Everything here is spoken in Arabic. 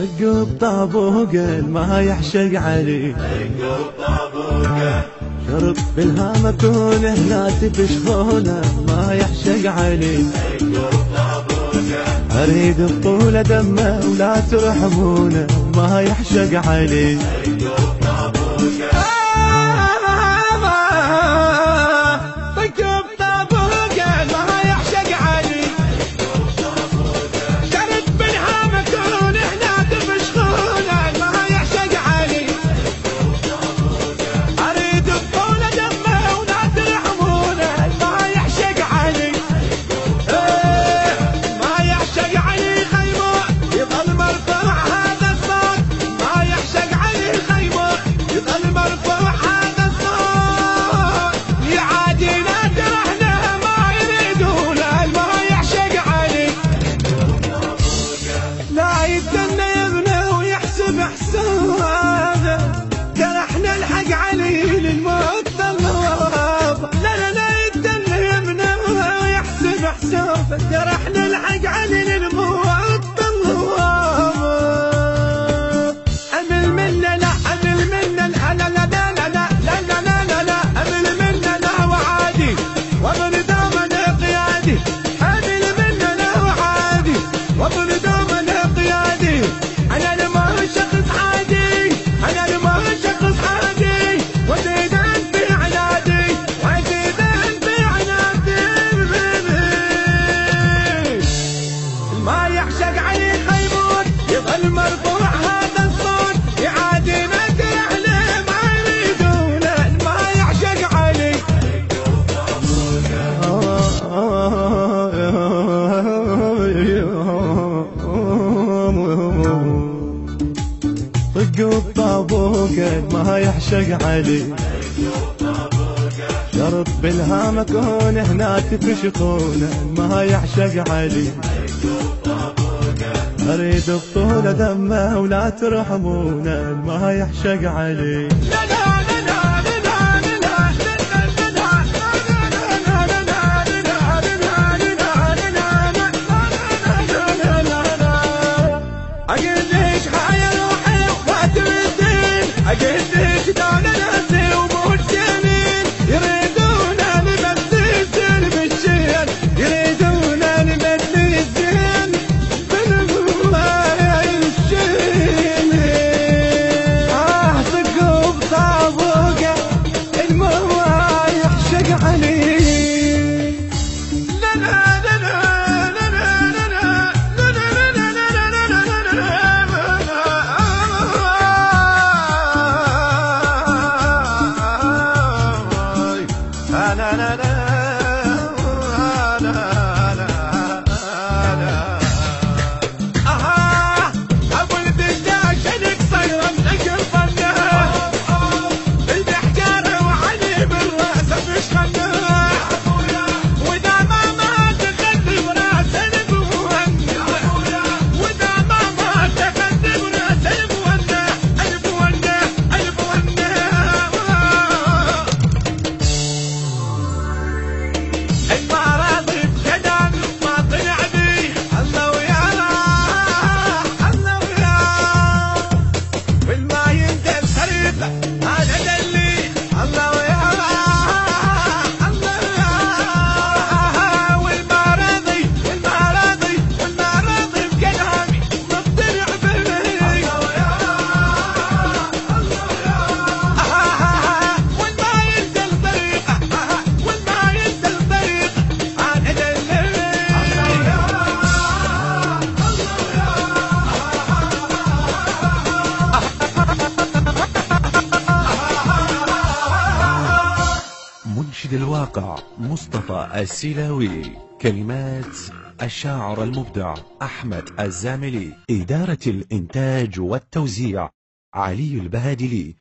رقب طابوق ما يحشق علي، شرب بالهام كونه لا تفشخونه ما يحشق علي، اريد الطول دمه ولا ترحمونه ما يحشق علي. راح نلحق علي للموت بالغواب. امل منا لا امل منا لا لا لا لا لا لا لا لا لا امل منا لا وعادي وابن دومنا قيادي، امل منا لا وعادي وابن دومنا قيادي. انا ما شخص عادي، انا ما شخص عادي، وزيدان في عنادي وزيدان في عنادي. ما يحشق علي خيمون يظل مرفوع هذا الصوت، يعادي مدرح له ما يريدونه ما يحشق علي. رقب طابوق ما يحشق علي، شرط بالهام كونه هنا تفشخونه ما يحشق علي، اريد الطول دمه ولا ترحمونه ما يحشق علي. اقديش حيا روحي وفاتر الدين، اقديش دون ناسي وموت جميل، يريدون نبدل الزين بالشين، يريدون نبدل الزين بالماء الشين. رقب طابوقه ما يحشق علي. منشد الواقع مصطفى السلاوي، كلمات الشاعر المبدع أحمد الزاملي، إدارة الإنتاج والتوزيع علي البهادلي.